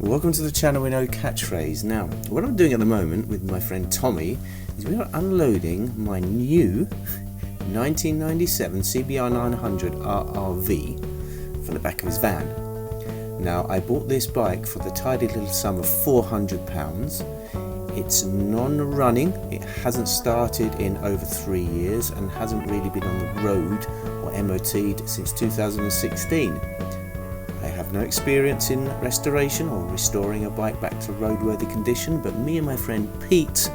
Welcome to the channel with no catchphrase. Now, what I'm doing at the moment with my friend Tommy is we are unloading my new 1997 CBR900RR-V from the back of his van. Now, I bought this bike for the tidy little sum of £400. It's non-running, it hasn't started in over 3 years and hasn't really been on the road or MOT'd since 2016. I have no experience in restoration or restoring a bike back to roadworthy condition, but me and my friend Pete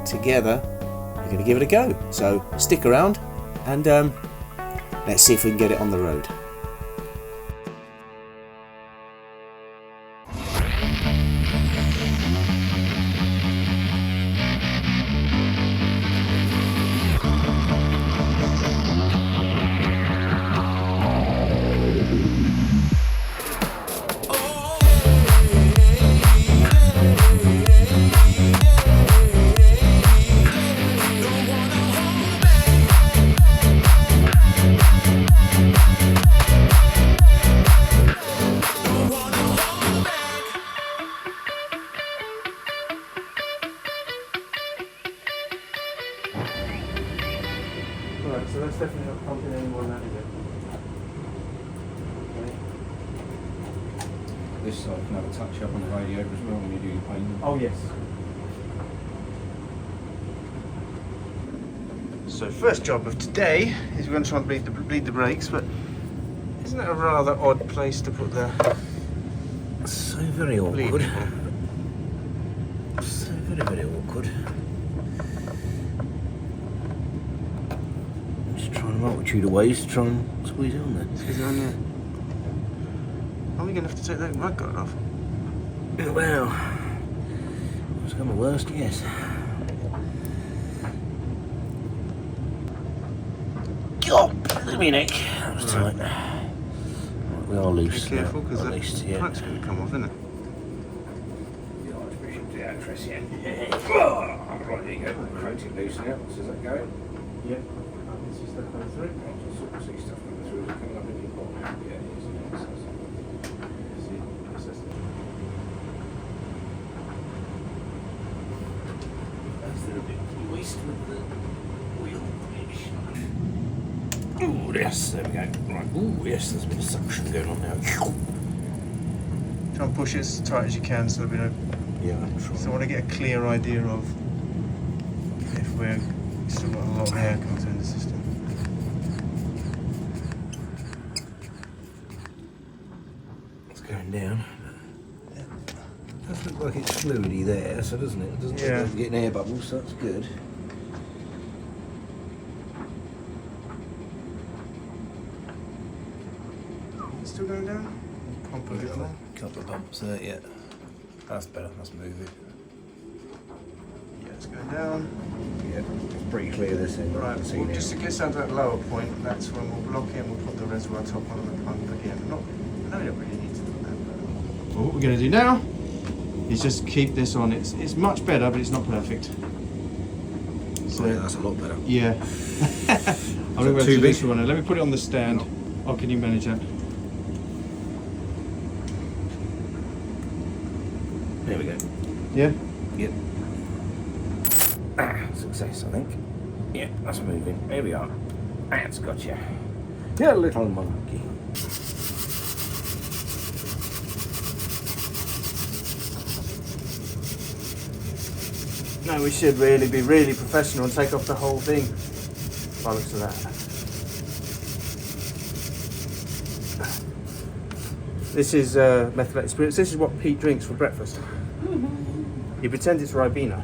together are going to give it a go. So stick around and let's see if we can get it on the road. Right, so that's definitely not pumping any more than that, is it? Okay. This side can have a touch up on the radiator as well when you do your painting. Oh yes. So first job of today is we're going to try and bleed the brakes, but isn't that a rather odd place to put the... So very awkward. So very awkward. Just trying a multitude of ways to try and squeeze it on there. Squeeze it on there. Are we going to have to take that mud guard off? Well, it's got my worst, yes. God, let me neck. That was tight. Right, we are loose. Be careful, because that pipe's going to come off, isn't it? The Archbishop of the actress, yeah. Right, there you go. Crank it loose now. So is that going? Yeah. I can see stuff coming through. I can sort of see stuff coming through. Is it coming up in your pot? Yeah, it is. See, that's it. That's a bit moist with the wheel pitch. Oh, yes, there we go. Right, oh, yes, there's a bit of suction going on now. Try and push it as tight as you can so there'll be no... Yeah, I'm trying. So I want to get a clear idea of if we're still got a lot of air coming through in the system. It's going down. Yeah. It does look like it's fluidy there, so doesn't it? It doesn't look like it's getting air bubbles, so that's good. It's still going down? Pump a bit more. Couple of bumps there, yeah. That's better, that's moving. Yeah, it's going down. Yeah, it's pretty clear this end. Right, well, just to get down to that lower point, that's when we'll block in, we'll put the reservoir top on the pump again. I know we don't really need to do that, but... Well, what we're going to do now is just keep this on. It's much better, but it's not perfect. So, yeah, that's a lot better. Yeah. I'm going to do this one. Let me put it on the stand. Oh, can you manage that? There we go. Yeah? Yep. Success, I think. Yeah, that's moving. There we are. That's got you. You little monkey. No, we should really be really professional and take off the whole thing. By the looks of that. This is methylated spirits. This is what Pete drinks for breakfast. He pretends it's Ribena.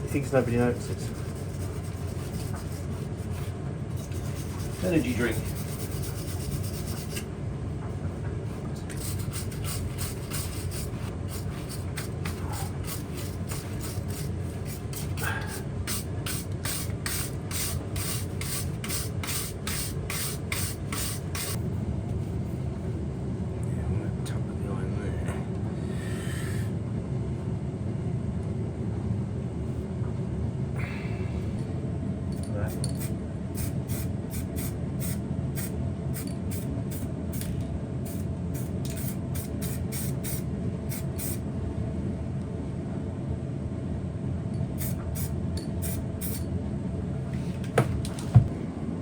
He thinks nobody notices. Energy drink.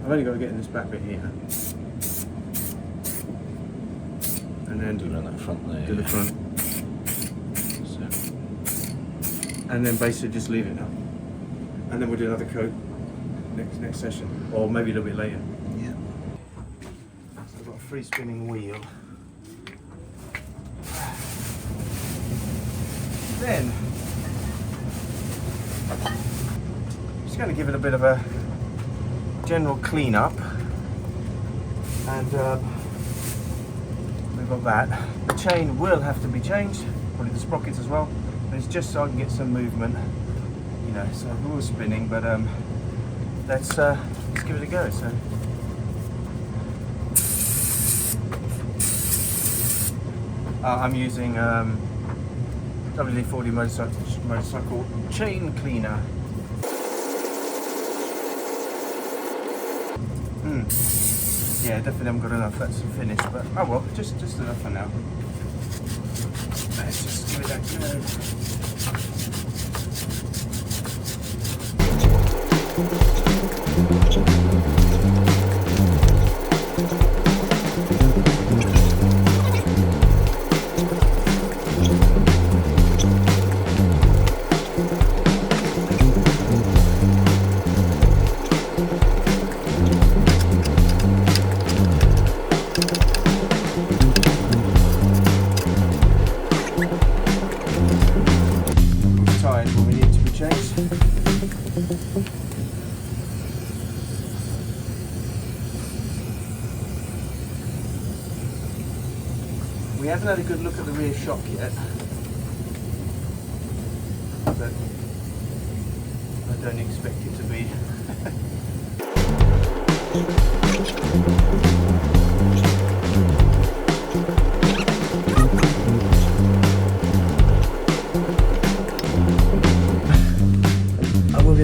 I've only got to get in this back bit here. And then do around that front there. do the front. So, And then basically just leave it now. And then we'll do another coat next session. Or maybe a little bit later. yeah. So I've got a free spinning wheel. Then, just going to give it a bit of a general clean up. And we've got that. The chain will have to be changed, probably the sprockets as well. But it's just so I can get some movement. You know, so we're all spinning, but let's give it a go. So. I'm using WD-40 motorcycle chain cleaner. Yeah, definitely haven't got enough. That's finished, but oh well, just enough for now. Let's just give it that when we need to be changed. We haven't had a good look at the rear shock yet, but I don't expect it to be.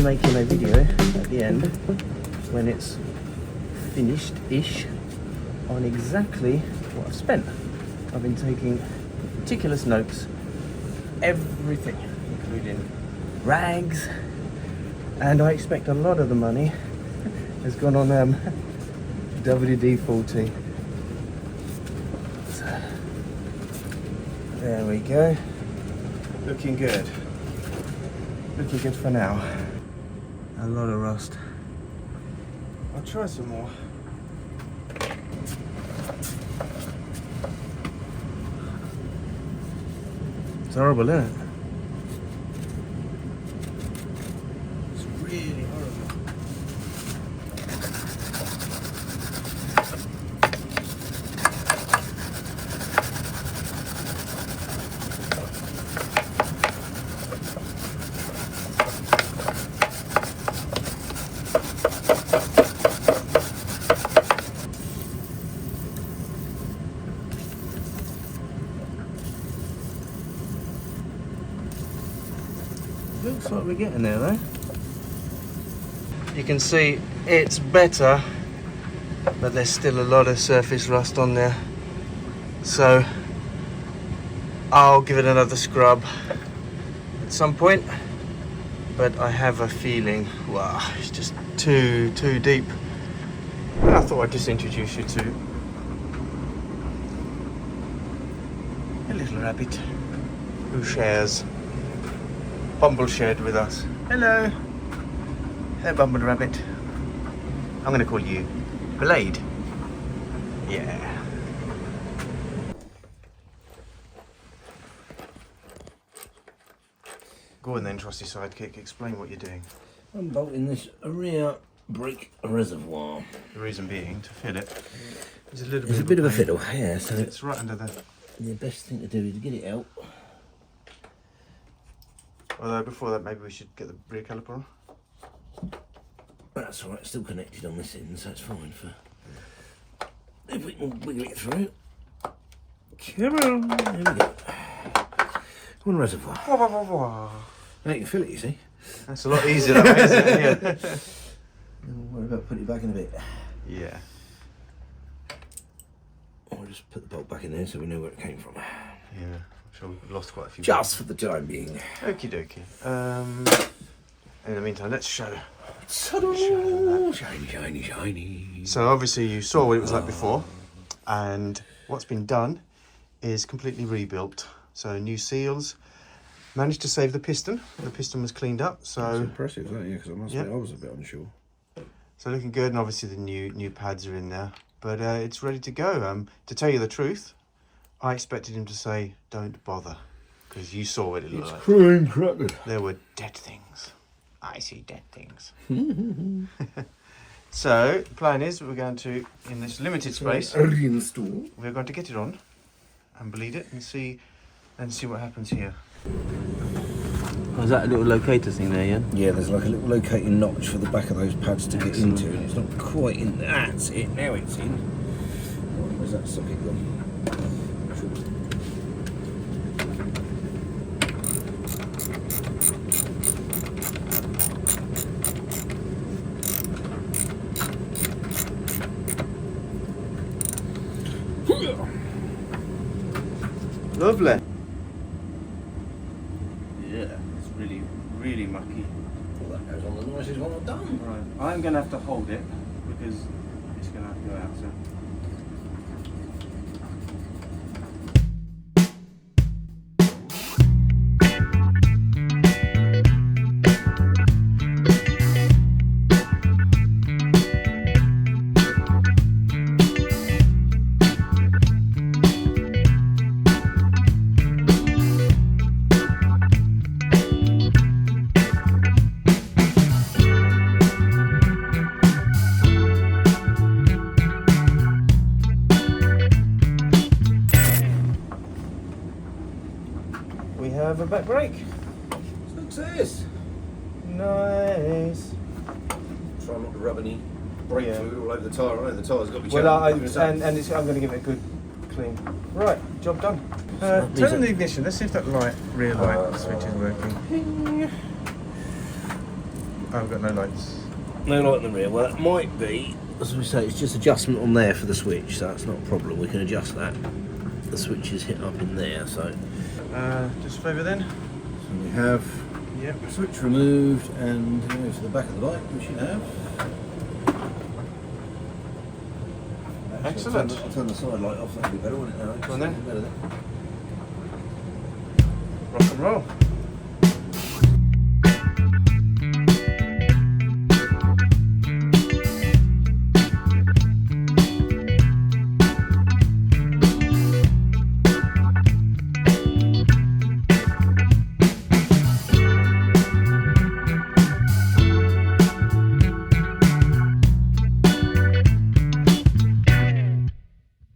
Making a video at the end when it's finished-ish on exactly what I've spent. I've been taking meticulous notes, everything, including rags, and I expect a lot of the money has gone on WD-40. So, there we go. Looking good. Looking good for now. A lot of rust. I'll try some more. It's horrible, isn't it? It's really horrible. Looks like we're getting there though. You can see it's better, but there's still a lot of surface rust on there. So I'll give it another scrub at some point, but I have a feeling, wow, it's just too deep. And I thought I'd just introduce you to a little rabbit who shares Bumble shed with us. Hello. Hello, Bumble Rabbit. I'm going to call you Blade. Yeah. Go on then, trusty sidekick. Explain what you're doing. I'm bolting this rear brake reservoir. The reason being, to fit it, It's a bit of a fiddle, yeah. So it's right under the... the best thing to do is get it out. Although before that, maybe we should get the rear caliper on. That's alright, it's still connected on this end, so it's fine for... If we can wiggle it through. Come on, there we go. One reservoir. Now you can feel it, you see. That's a lot easier that way, isn't it? Yeah. Don't worry about putting it back in a bit. Yeah. I'll just put the bolt back in there so we know where it came from. Yeah. I'm sure we've lost quite a few. Just for the time being. Okie dokie. In the meantime, let's show. Ta-da! Oh, shiny, shiny, shiny. So obviously you saw what it was like before, and what's been done is completely rebuilt. So new seals, managed to save the piston. The piston was cleaned up, so That's impressive, isn't it? Yeah, because I must admit I was a bit unsure. so looking good, and obviously the new pads are in there. But it's ready to go. To tell you the truth, I expected him to say, "Don't bother," because you saw what it looked like. Cream cracker. There were dead things. I see dead things. So the plan is we're going to, in this limited space, Alien store. we're going to get it on and bleed it and see what happens here. Oh, is that a little locator thing there, yeah? Yeah, there's like a little locating notch for the back of those pads to get into, and it's not quite in. That's it. Now it's in. Right, where's that socket gone? Lovely. Yeah, it's really mucky. Well, that goes on the nicest one I've done. Right, I'm going to have to hold it because it's going to have to go out. So. We have a back brake. Success. Nice. Try not to rub any brake Yeah. fluid all over the tyre. I know the tyre's got to be checked. Well, I'm going to give it a good clean. Right, job done. Turn on the ignition. Let's see if that rear light switch is working. I've got no lights. No light in the rear. Well, it might be, as we say, it's just adjustment on there for the switch, so that's not a problem. We can adjust that. The switch is hit up in there, so. Just over then. So we have the switch removed, and to the back of the bike we should have. Excellent. I'll turn the side light off, that'll be better, won't it now? Go on then. Better then. Rock and roll.